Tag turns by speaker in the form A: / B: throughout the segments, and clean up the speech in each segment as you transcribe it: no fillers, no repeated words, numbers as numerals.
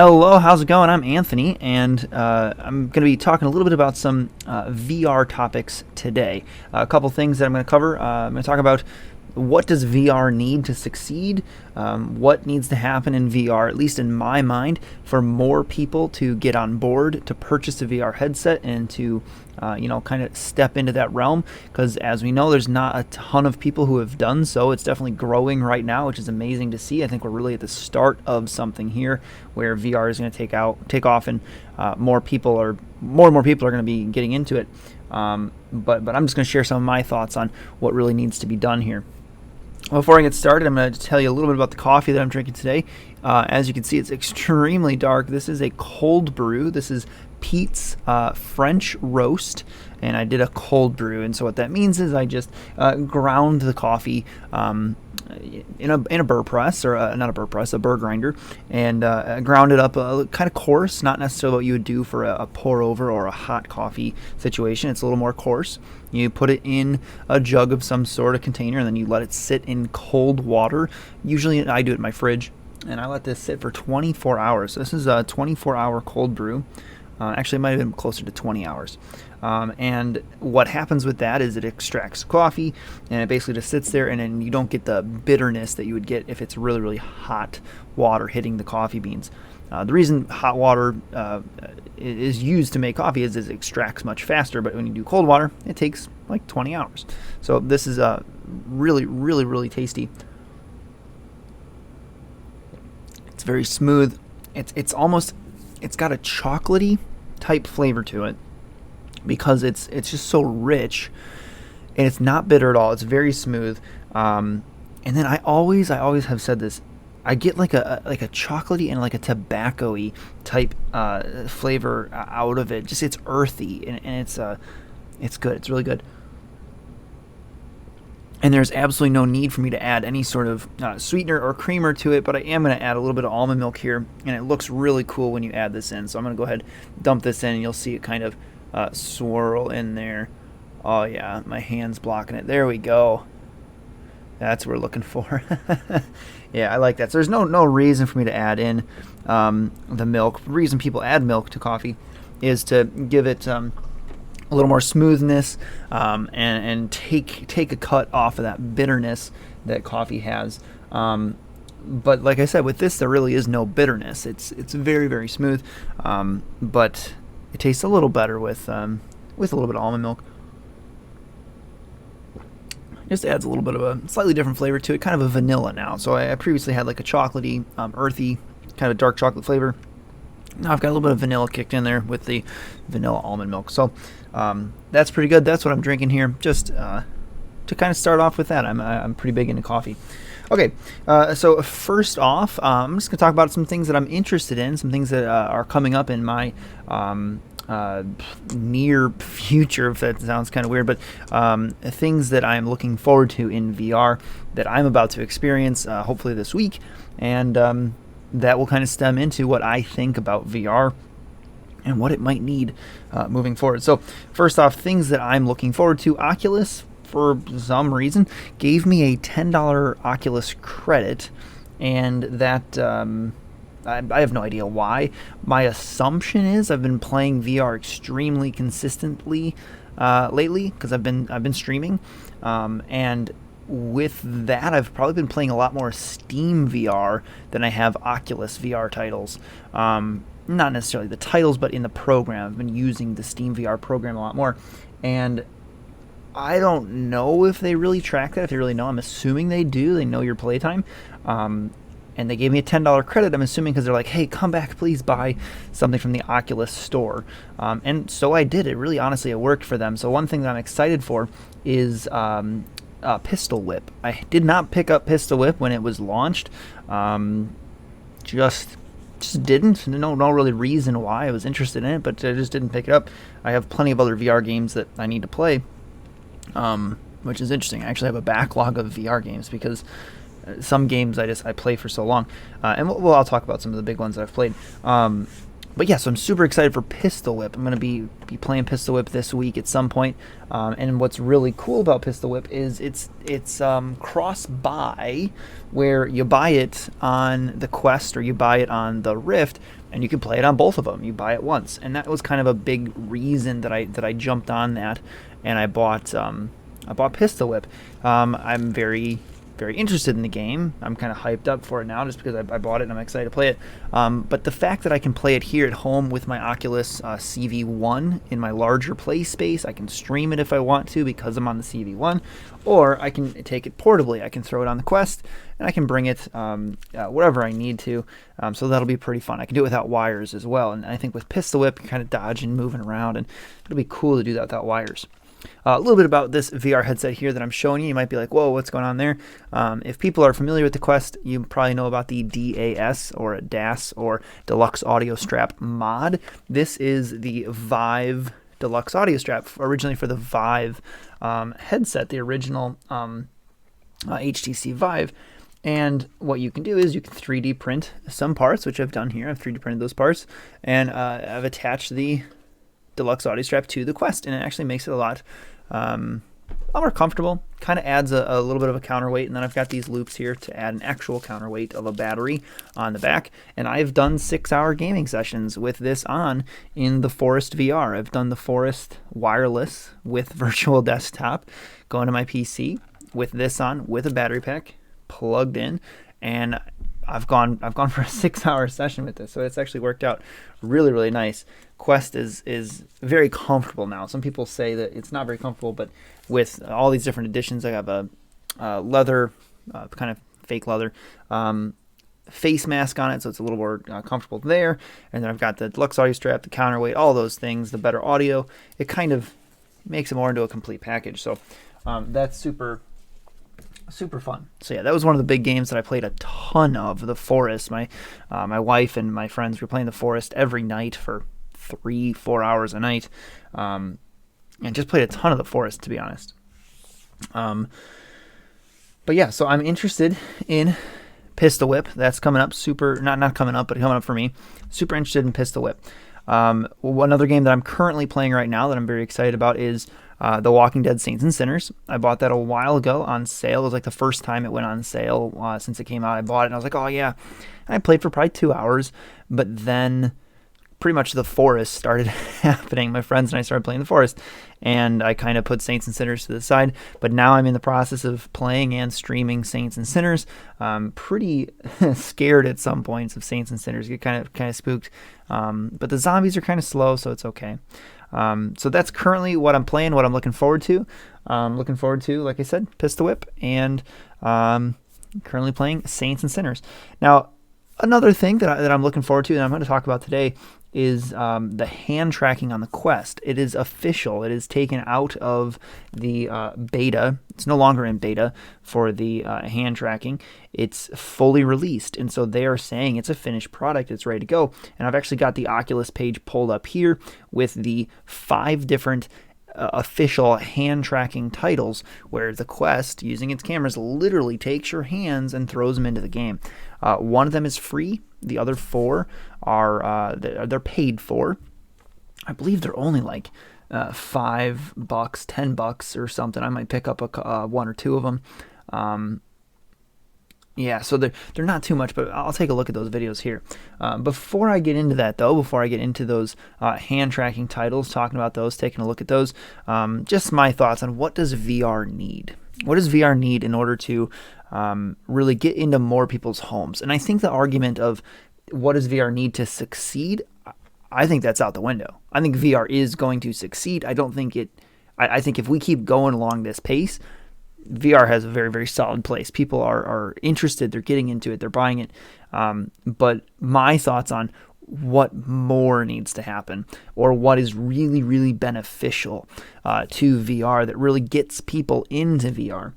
A: Hello, how's it going? I'm Anthony, and I'm going to be talking a little bit about some VR topics today. A couple things that I'm going to cover. I'm going to talk about what does VR need to succeed, what needs to happen in VR, at least in my mind, for more people to get on board, to purchase a VR headset, and to kind of step into that realm, because as we know, there's not a ton of people who have done so. It's definitely growing right now, which is amazing to see. I think we're really at the start of something here where VR is going to take off, and more and more people are going to be getting into it. But I'm just going to share some of my thoughts on what really needs to be done here. Before I get started, I'm going to tell you a little bit about the coffee that I'm drinking today. As you can see, it's extremely dark. This is a cold brew. This is Peet's French Roast, and I did a cold brew. And so what that means is I just ground the coffee in a burr press, or not a burr press, a burr grinder, and ground it up kind of coarse, not necessarily what you would do for a pour over or a hot coffee situation. It's a little more coarse. You put it in a jug of some sort of container, and then you let it sit in cold water. Usually I do it in my fridge, and I let this sit for 24 hours. So this is a 24-hour cold brew. Actually, it might have been closer to 20 hours. And what happens with that is it extracts coffee, and it basically just sits there, and then you don't get the bitterness that you would get if it's really, really hot water hitting the coffee beans. The reason hot water is used to make coffee is it extracts much faster, but when you do cold water, it takes like 20 hours. So this is really, really, really tasty. It's very smooth. It's got a chocolatey type flavor to it because it's just so rich, and it's not bitter at all. It's very smooth. And then I always have said this. I get like a chocolatey and like a tobacco-y type flavor out of it. Just it's earthy, and it's good. It's really good. And there's absolutely no need for me to add any sort of sweetener or creamer to it, but I am going to add a little bit of almond milk here, and it looks really cool when you add this in. So I'm going to go ahead, dump this in, and you'll see it kind of swirl in there. Oh yeah, my hand's blocking it. There we go. That's what we're looking for. Yeah, I like that. So there's no reason for me to add in the milk. The reason people add milk to coffee is to give it a little more smoothness, and take a cut off of that bitterness that coffee has. But like I said, with this, there really is no bitterness. It's very, very smooth, but it tastes a little better with a little bit of almond milk. Just adds a little bit of a slightly different flavor to it, kind of a vanilla now. So I previously had like a chocolatey, earthy, kind of dark chocolate flavor. Now I've got a little bit of vanilla kicked in there with the vanilla almond milk. So that's pretty good. That's what I'm drinking here, just to kind of start off with that. I'm pretty big into coffee. Okay, so first off, I'm just going to talk about some things that I'm interested in, some things that are coming up in my near future, if that sounds kind of weird, but things that I'm looking forward to in VR that I'm about to experience hopefully this week, and that will kind of stem into what I think about VR and what it might need moving forward. So first off, things that I'm looking forward to. Oculus, for some reason, gave me a $10 Oculus credit, and that I have no idea why. My assumption is I've been playing VR extremely consistently lately because I've been streaming, and with that, I've probably been playing a lot more Steam VR than I have Oculus VR titles. Not necessarily the titles, but in the program. I've been using the Steam VR program a lot more, and I don't know if they really track that, if they really know. I'm assuming they do. They know your playtime. And they gave me a $10 credit, I'm assuming, because they're like, hey, come back, please buy something from the Oculus store. And so I did. It really, honestly, it worked for them. So one thing that I'm excited for is Pistol Whip. I did not pick up Pistol Whip when it was launched. Just didn't. No really reason why I was interested in it, but I just didn't pick it up. I have plenty of other VR games that I need to play, which is interesting. I actually have a backlog of VR games because some games I play for so long, and I'll talk about some of the big ones that I've played. But yeah, so I'm super excited for Pistol Whip. I'm going to be playing Pistol Whip this week at some point. And what's really cool about Pistol Whip is it's cross-buy, where you buy it on the Quest or you buy it on the Rift, and you can play it on both of them. You buy it once, and that was kind of a big reason that I jumped on that, and I bought Pistol Whip. I'm very interested in the game. I'm kind of hyped up for it now just because I bought it and I'm excited to play it. But the fact that I can play it here at home with my Oculus CV1 in my larger play space, I can stream it if I want to because I'm on the CV1, or I can take it portably. I can throw it on the Quest and I can bring it wherever I need to. So that'll be pretty fun. I can do it without wires as well. And I think with Pistol Whip, you're kind of dodging, moving around, and it'll be cool to do that without wires. A little bit about this VR headset here that I'm showing you. You might be like, whoa, what's going on there? If people are familiar with the Quest, you probably know about the DAS or DAS or Deluxe Audio Strap mod. This is the Vive Deluxe Audio Strap, originally for the Vive headset, the original HTC Vive. And what you can do is you can 3D print some parts, which I've done here. I've 3D printed those parts, and I've attached the Deluxe Audio Strap to the Quest, and it actually makes it a lot more comfortable. Kind of adds a little bit of a counterweight, and then I've got these loops here to add an actual counterweight of a battery on the back. And I've done 6-hour gaming sessions with this on in the Forest VR. I've done the Forest wireless with virtual desktop, going to my PC with this on, with a battery pack plugged in, and I've gone for a 6-hour session with this, so it's actually worked out really, really nice. Quest is very comfortable now. Some people say that it's not very comfortable, but with all these different editions, I have a leather, kind of fake leather, face mask on it, so it's a little more comfortable there. And then I've got the Deluxe Audio Strap, the counterweight, all those things, the better audio. It kind of makes it more into a complete package. So that's super fun. So yeah, that was one of the big games that I played a ton of, the Forest. My wife and my friends were playing the Forest every night for 3-4 hours a night, and just played a ton of the Forest, to be honest. But yeah, so I'm interested in Pistol Whip. That's coming up. Not coming up, but coming up for me. Super interested in Pistol Whip. Another game that I'm currently playing right now that I'm very excited about is The Walking Dead Saints and Sinners. I bought that a while ago on sale. It was like the first time it went on sale since it came out. I bought it and I was like, oh yeah. And I played for probably 2 hours, but then pretty much the Forest started happening. My friends and I started playing the Forest, and I kind of put Saints and Sinners to the side. But now I'm in the process of playing and streaming Saints and Sinners. Pretty scared at some points of Saints and Sinners. Get kind of spooked. But the zombies are kind of slow, so it's okay. So that's currently what I'm playing, what I'm looking forward to. Like I said, Pistol Whip, and currently playing Saints and Sinners. Now, another thing that I'm looking forward to, and I'm going to talk about today, is the hand tracking on the Quest. It is official. It is taken out of the beta. It's no longer in beta for the hand tracking. It's fully released, and so they are saying it's a finished product. It's ready to go. And I've actually got the Oculus page pulled up here with the 5 different official hand tracking titles where the Quest, using its cameras, literally takes your hands and throws them into the game. One of them is free. The other 4 are they're paid for. I believe they're only like $5, $10 or something. I might pick up 1 or 2 of them. Yeah, so they're not too much, but I'll take a look at those videos here. Before I get into that, though, before I get into those hand tracking titles, talking about those, taking a look at those, just my thoughts on what does VR need? What does VR need in order to really get into more people's homes? And I think the argument of what does VR need to succeed, I think that's out the window. I think VR is going to succeed. I don't think it. I think if we keep going along this pace, VR has a very, very solid place. People are interested. They're getting into it. They're buying it. But my thoughts on what more needs to happen, or what is really, really beneficial to VR that really gets people into VR.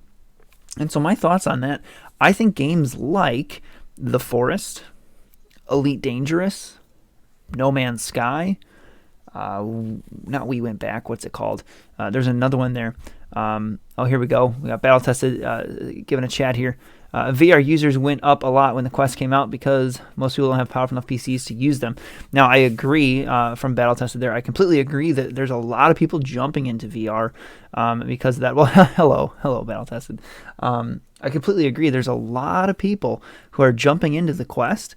A: And so my thoughts on that, I think games like The Forest, Elite Dangerous, No Man's Sky, not We Went Back, what's it called? There's another one there. Here we go. We got Battle Tested giving a chat here. VR users went up a lot when the Quest came out because most people don't have powerful enough PCs to use them. Now, I agree from Battle Tested there. I completely agree that there's a lot of people jumping into VR because of that. Well, hello, Battle Tested. I completely agree. There's a lot of people who are jumping into the Quest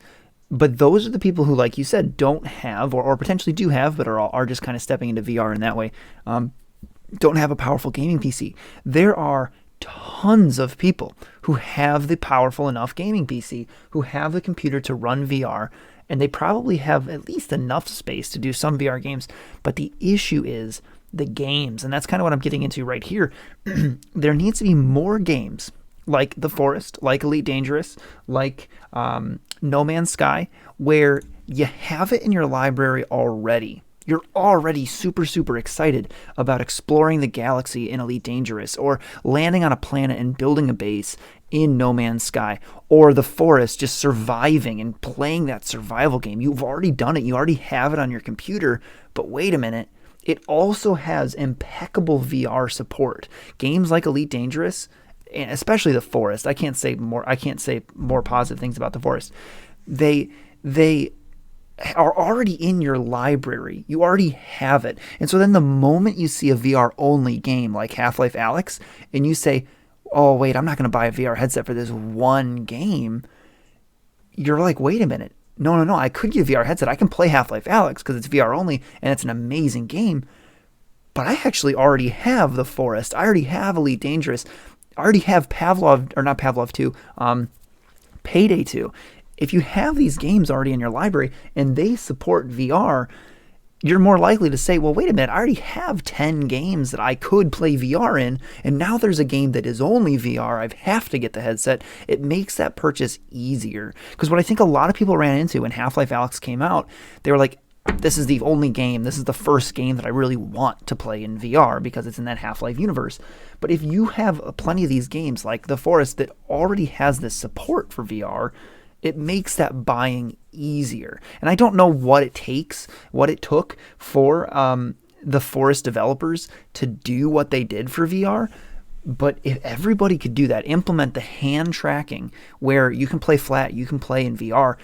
A: But those are the people who, like you said, don't have or potentially do have, but are just kind of stepping into VR in that way. Don't have a powerful gaming PC. There are tons of people who have the powerful enough gaming PC, who have the computer to run VR, and they probably have at least enough space to do some VR games. But the issue is the games, and that's kind of what I'm getting into right here. There needs to be more games like The Forest, like Elite Dangerous, like No Man's Sky, where you have it in your library already. You're already super, super excited about exploring the galaxy in Elite Dangerous, or landing on a planet and building a base in No Man's Sky, or The Forest, just surviving and playing that survival game. You've already done it. You already have it on your computer. But wait a minute. It also has impeccable VR support. Games like Elite Dangerous, and especially The Forest, I can't say more positive things about The Forest. They are already in your library. You already have it. And so then the moment you see a VR only game like Half-Life Alyx and you say, oh wait, I'm not going to buy a VR headset for this one game, you're like, wait a minute. No, I could get a VR headset. I can play Half-Life Alyx because it's VR only and it's an amazing game. But I actually already have The Forest. I already have Elite Dangerous. I already have Payday 2. If you have these games already in your library and they support VR, you're more likely to say, well, wait a minute, I already have 10 games that I could play VR in, and now there's a game that is only VR. I have to get the headset. It makes that purchase easier. Because what I think a lot of people ran into when Half-Life Alyx came out, they were like, this is the only game, this is the first game that I really want to play in VR because it's in that Half-Life universe. But if you have plenty of these games like The Forest that already has this support for VR, it makes that buying easier. And I don't know what it took for the Forest developers to do what they did for VR, but if everybody could do that, implement the hand tracking where you can play flat, you can play in VR,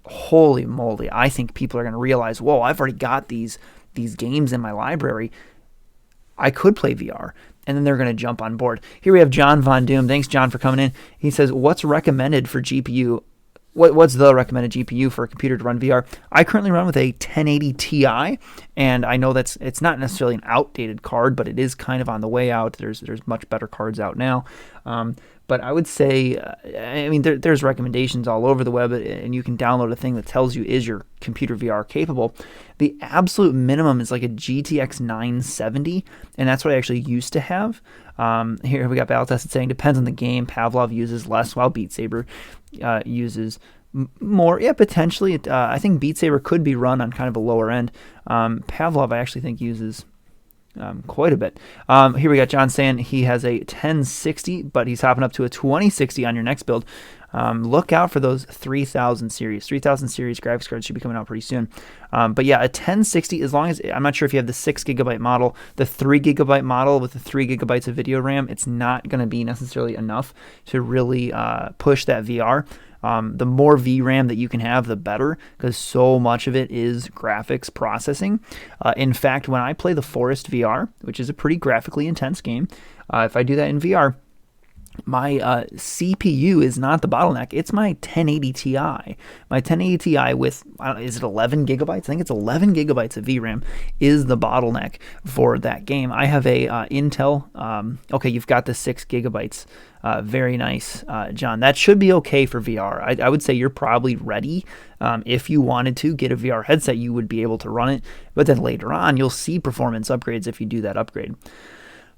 A: holy moly, I think people are going to realize, whoa, I've already got these games in my library. I could play VR. And then they're going to jump on board. Here we have John Von Doom. Thanks, John, for coming in. He says, what's recommended for GPU? What's the recommended GPU for a computer to run VR? I currently run with a 1080 Ti, and I know it's not necessarily an outdated card, but it is kind of on the way out. There's much better cards out now. But I would say, there's recommendations all over the web, and you can download a thing that tells you, is your computer VR capable? The absolute minimum is like a GTX 970, and that's what I actually used to have. Here we got Battle Tested saying, depends on the game. Pavlov uses less, while Beat Saber uses more. Yeah, potentially. I think Beat Saber could be run on kind of a lower end. Pavlov, I actually think, uses quite a bit. Here we got John saying he has a 1060, but he's hopping up to a 2060 on your next build. Look out for those 3000 series. 3000 series graphics cards should be coming out pretty soon. But yeah, a 1060, as long as, I'm not sure if you have the 6 gigabyte model, the 3 gigabyte model with the 3 gigabytes of video RAM, it's not going to be necessarily enough to really push that VR. The more VRAM that you can have, the better, because so much of it is graphics processing. In fact, when I play The Forest VR, which is a pretty graphically intense game, if I do that in VR, my CPU is not the bottleneck. It's my 1080 Ti. My 1080 Ti with, is it 11 gigabytes? I think it's 11 gigabytes of VRAM is the bottleneck for that game. I have a Intel. Okay, you've got the 6 gigabytes. Very nice, John. That should be okay for VR. I would say you're probably ready. If you wanted to get a VR headset, you would be able to run it. But then later on, you'll see performance upgrades if you do that upgrade.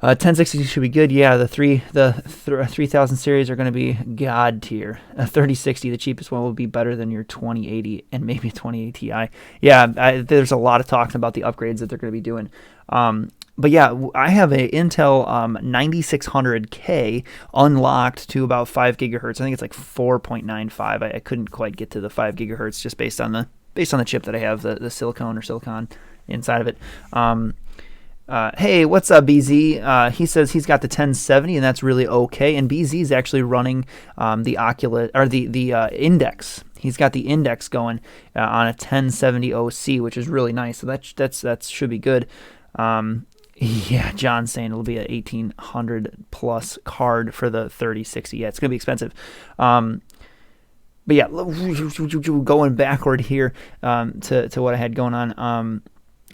A: 1060 should be good. Yeah, the 3000 series are going to be god tier. 3060, the cheapest one, will be better than your 2080 and maybe a 2080 Ti. Yeah, there's a lot of talking about the upgrades that they're going to be doing. But yeah, I have a Intel 9600K unlocked to about 5 gigahertz. I think it's like 4.95. I couldn't quite get to the 5 gigahertz just based on the chip that I have, the silicon inside of it. Hey, what's up, BZ? He says he's got the 1070, and that's really okay. And BZ is actually running the Oculus, or the Index. He's got the Index going on a 1070 OC, which is really nice. So that should be good. Yeah, John's saying it'll be an 1800 plus card for the 3060. Yeah, it's gonna be expensive. but yeah, going backward here to what I had going on.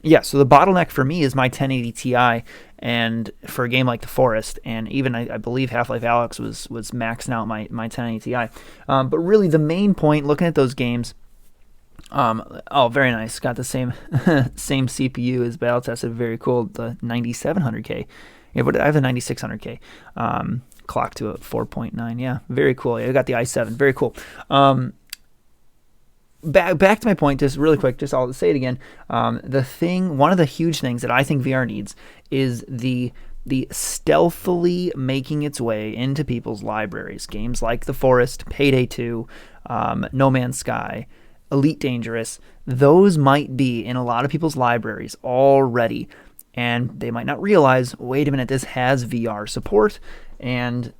A: Yeah, so the bottleneck for me is my 1080 Ti, and for a game like The Forest, and even I believe Half-Life Alyx was maxing out my 1080 Ti. But really, the main point, looking at those games, oh, very nice. Got the same same CPU as battle tested. Very cool. The 9700K. Yeah, but I have the 9600K. Clock to a 4.9. Yeah, very cool. Yeah, I got the i7. Very cool. Back to my point, just really quick, just I'll say it again. One of the huge things that I think VR needs is the stealthily making its way into people's libraries. Games like The Forest, Payday 2, No Man's Sky, Elite Dangerous, those might be in a lot of people's libraries already, and they might not realize, wait a minute, this has VR support, and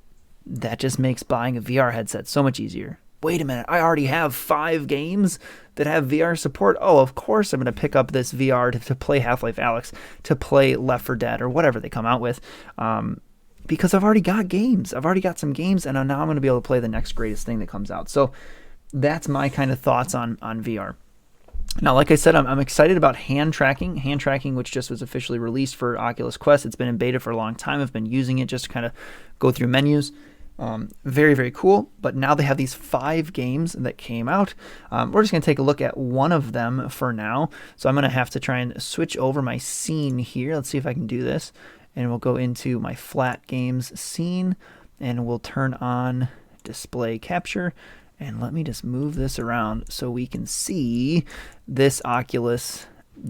A: that just makes buying a VR headset so much easier. Wait a minute, I already have 5 games that have VR support. Oh, of course I'm going to pick up this VR to play Half-Life Alyx, to play Left 4 Dead, or whatever they come out with, because I've already got games. I've already got some games, and now I'm going to be able to play the next greatest thing that comes out. So that's my kind of thoughts on VR. Now, like I said, I'm excited about hand tracking, which just was officially released for Oculus Quest. It's been in beta for a long time. I've been using it just to kind of go through menus. Very, very cool. But now they have these 5 games that came out. We're just going to take a look at one of them for now. So I'm going to have to try and switch over my scene here. Let's see if I can do this. And we'll go into my flat games scene, and we'll turn on display capture. And let me just move this around so we can see this Oculus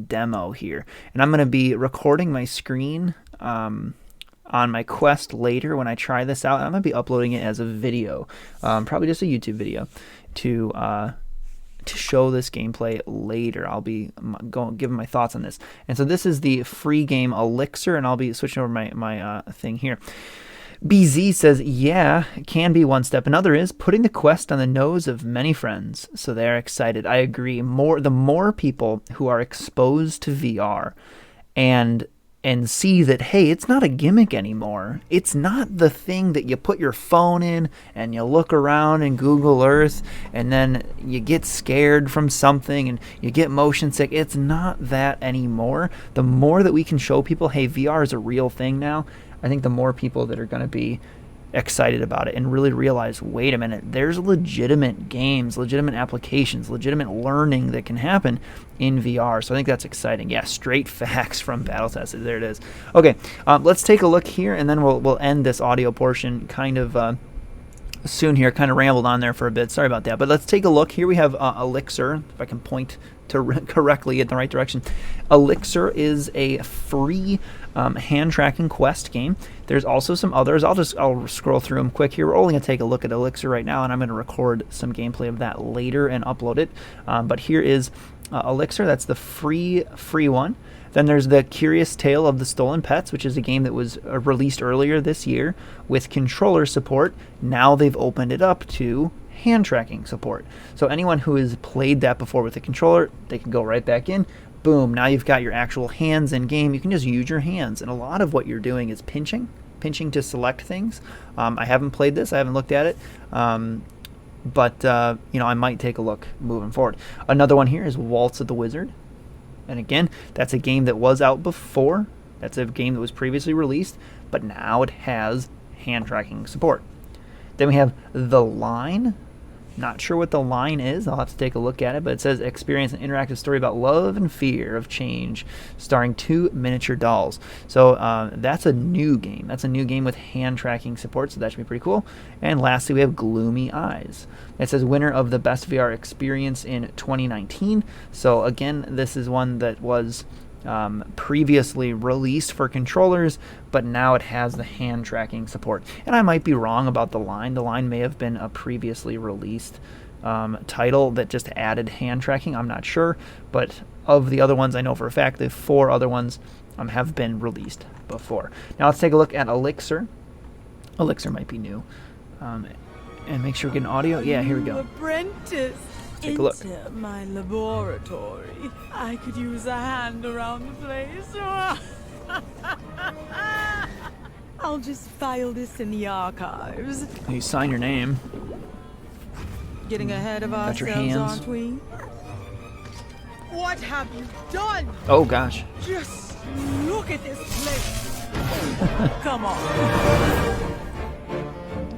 A: demo here. And I'm going to be recording my screen on my Quest later when I try this out. I'm going to be uploading it as a video, probably just a YouTube video, to show this gameplay later. I'll be giving my thoughts on this. And so this is the free game Elixir, and I'll be switching over my thing here. BZ says, yeah, it can be one step. Another is putting the Quest on the nose of many friends, so they're excited. I agree. The more people who are exposed to VR and see that, hey, it's not a gimmick anymore. It's not the thing that you put your phone in and you look around in Google Earth and then you get scared from something and you get motion sick. It's not that anymore. The more that we can show people, hey, VR is a real thing now, I think the more people that are going to be excited about it and really realize, wait a minute, there's legitimate games, legitimate applications, legitimate learning that can happen in VR. So I think that's exciting. Yeah, straight facts from Battle Tested. There it is. Okay, let's take a look here, and then we'll end this audio portion kind of soon here. Kind of rambled on there for a bit. Sorry about that. But let's take a look. Here we have Elixir, if I can point to correctly in the right direction. Elixir is a free hand tracking Quest game. There's also some others. I'll scroll through them quick here. We're only going to take a look at Elixir right now, and I'm going to record some gameplay of that later and upload it. But here is Elixir. That's the free one. Then there's The Curious Tale of the Stolen Pets, which is a game that was released earlier this year with controller support. Now they've opened it up to hand tracking support. So anyone who has played that before with a controller, they can go right back in. Boom, now you've got your actual hands in game. You can just use your hands, and a lot of what you're doing is pinching to select things. I haven't played this, I haven't looked at it, but I might take a look moving forward. Another one here is Waltz of the Wizard, and again, that's a game that was out before. That's a game that was previously released, but now it has hand tracking support. Then we have The Line. Not sure what The Line is. I'll have to take a look at it, but it says experience an interactive story about love and fear of change, starring 2 miniature dolls. So that's a new game. That's a new game with hand tracking support, so that should be pretty cool. And lastly, we have Gloomy Eyes. It says winner of the best VR experience in 2019. So again, this is one that was previously released for controllers, but now it has the hand tracking support. And I might be wrong about The Line. The Line may have been a previously released title that just added hand tracking. I'm not sure, but of the other ones, I know for a fact the 4 other ones have been released before. Now let's take a look at Elixir. Elixir might be new. And make sure we get an audio. Yeah, here we go.
B: Apprentice.
A: Take a look.
B: Enter my laboratory. I could use a hand around the place. I'll just file this in the archives.
A: You sign your name.
B: getting ahead of
A: Got your
B: ourselves,
A: hands.
B: aren't we? What have you done?
A: Oh gosh.
B: Just look at this place. Come on.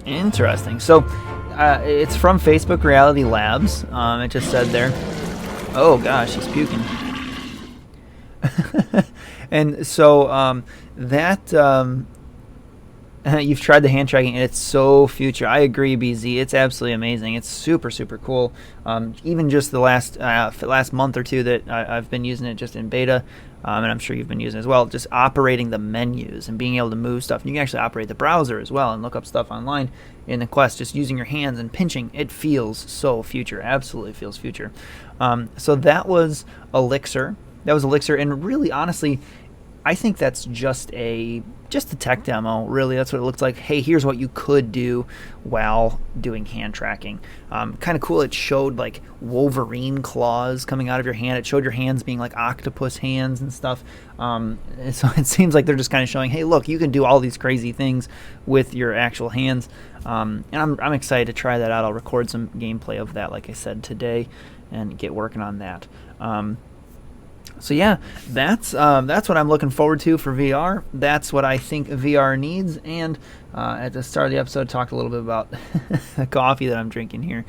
A: Interesting. So it's from Facebook Reality Labs. It just said there. Oh gosh, he's puking. And so you've tried the hand tracking, and it's so future. I agree, BZ. It's absolutely amazing. It's super, super cool. Even just the last month or two that I've been using it just in beta, and I'm sure you've been using it as well, just operating the menus and being able to move stuff. And you can actually operate the browser as well and look up stuff online in the Quest, just using your hands and pinching. It feels so future. Absolutely feels future. So that was Elixir. And really, honestly, I think that's just a tech demo. Really, that's what it looks like. Hey, here's what you could do while doing hand tracking. Kind of cool. It showed like Wolverine claws coming out of your hand. It showed your hands being like octopus hands and stuff. So it seems like they're just kind of showing, hey, look, you can do all these crazy things with your actual hands. And I'm excited to try that out. I'll record some gameplay of that, like I said, today, and get working on that. So yeah, that's what I'm looking forward to for VR. That's what I think VR needs. And at the start of the episode, talked a little bit about the coffee that I'm drinking here.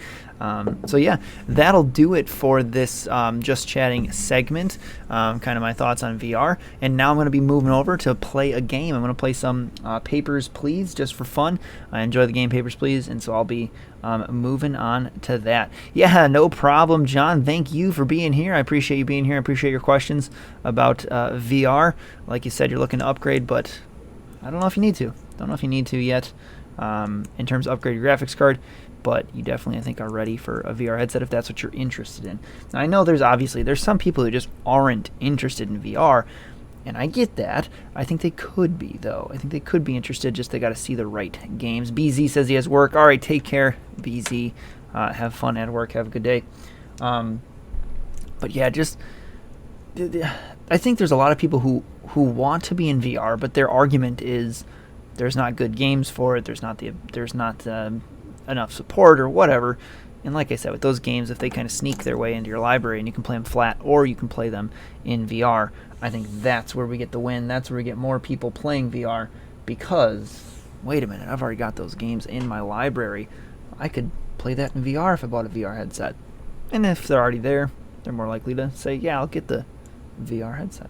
A: So yeah, that'll do it for this Just Chatting segment, kind of my thoughts on VR. And now I'm going to be moving over to play a game. I'm going to play some Papers, Please, just for fun. I enjoy the game Papers, Please, and so I'll be moving on to that. Yeah, no problem, John. Thank you for being here. I appreciate you being here. I appreciate your questions about VR. Like you said, you're looking to upgrade, but I don't know if you need to. Don't know if you need to yet in terms of upgrade your graphics card, but you definitely, I think, are ready for a VR headset if that's what you're interested in. Now, I know there's some people who just aren't interested in VR, and I get that. I think they could be, though. I think they could be interested, just they got to see the right games. BZ says he has work. All right, take care, BZ. Have fun at work. Have a good day. But yeah, just I think there's a lot of people who want to be in VR, but their argument is there's not good games for it. There's not enough support or whatever. And like I said, with those games, if they kind of sneak their way into your library and you can play them flat or you can play them in VR, I think that's where we get the win. That's where we get more people playing VR because, wait a minute, I've already got those games in my library. I could play that in VR if I bought a VR headset. And if they're already there, they're more likely to say, yeah, I'll get the VR headset.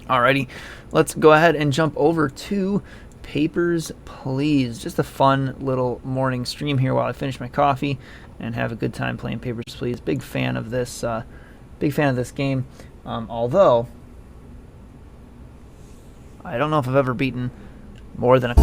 A: Alrighty, let's go ahead and jump over to Papers, Please. Just a fun little morning stream here while I finish my coffee and have a good time playing Papers, Please. Big fan of this game. Although I don't know if I've ever beaten more than a